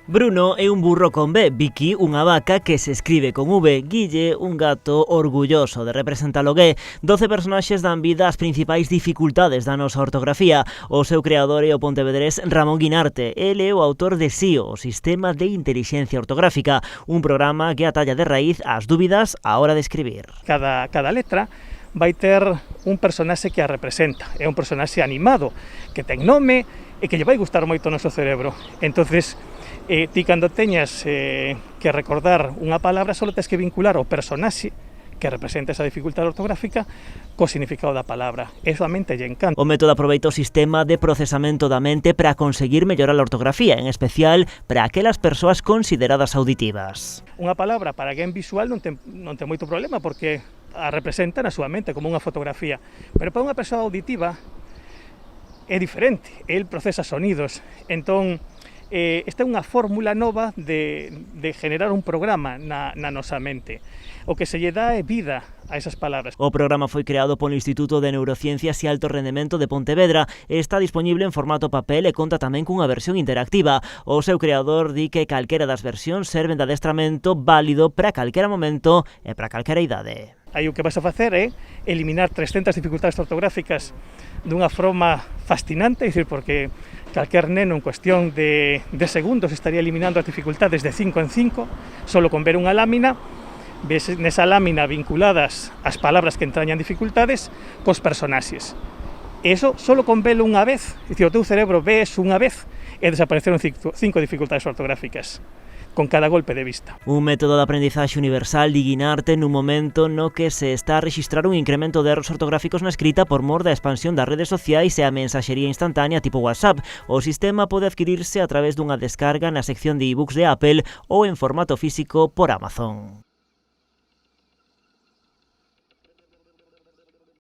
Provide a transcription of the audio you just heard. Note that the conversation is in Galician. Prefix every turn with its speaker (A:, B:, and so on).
A: Bruno é un burro con B, Vicky unha vaca que se escribe con V, Guille un gato orgulloso de representar o G. 12 personaxes dan vida ás principais dificultades da nosa ortografía. O seu creador é o pontevedrés Ramón Guinarte. Ele é o autor de SIO, o Sistema de Intelixencia Ortográfica, un programa que atalla de raíz as dúbidas á hora de escribir.
B: Cada letra vai ter un personaxe que a representa. É un personaxe animado, que ten nome e que lle vai gustar moito ao noso cerebro. Entonces, ti cando teñas que recordar unha palabra, só tes que vincular o personaxe que representa esa dificultade ortográfica co significado da palabra. Eso a mente lle encanta.
A: O método aproveita o sistema de procesamento da mente para conseguir mellorar a ortografía, en especial para aquelas persoas consideradas auditivas.
B: Unha palabra para quen visual non ten moito problema porque a representa na súa mente como unha fotografía, pero para unha persoa auditiva é diferente, el procesa sonidos. Entón, esta é unha fórmula nova de generar un programa na nosa mente. O que se lle dá é vida a esas palabras.
A: O programa foi creado polo Instituto de Neurociencias e Alto Rendemento de Pontevedra e está disponible en formato papel e conta tamén cunha versión interactiva. O seu creador di que calquera das versións serven de adestramento válido para calquera momento e para calquera idade.
B: Aí o que vas a facer é eliminar 300 dificultades ortográficas dunha forma fascinante, é dicir, porque calquer neno en cuestión de segundos estaría eliminando as dificultades de 5 en 5, solo con ver unha lámina, ves nesa lámina vinculadas as palabras que entrañan dificultades cos personaxes. Eso solo con velo unha vez, é dicir, o teu cerebro ves unha vez e desapareceron 5 dificultades ortográficas con cada golpe de vista.
A: Un método de aprendizaxe universal de Guinarte nun momento no que se está a rexistrar un incremento de erros ortográficos na escrita por mor da expansión das redes sociais e a mensaxería instantánea tipo WhatsApp. O sistema pode adquirirse a través dunha descarga na sección de ebooks de Apple ou en formato físico por Amazon.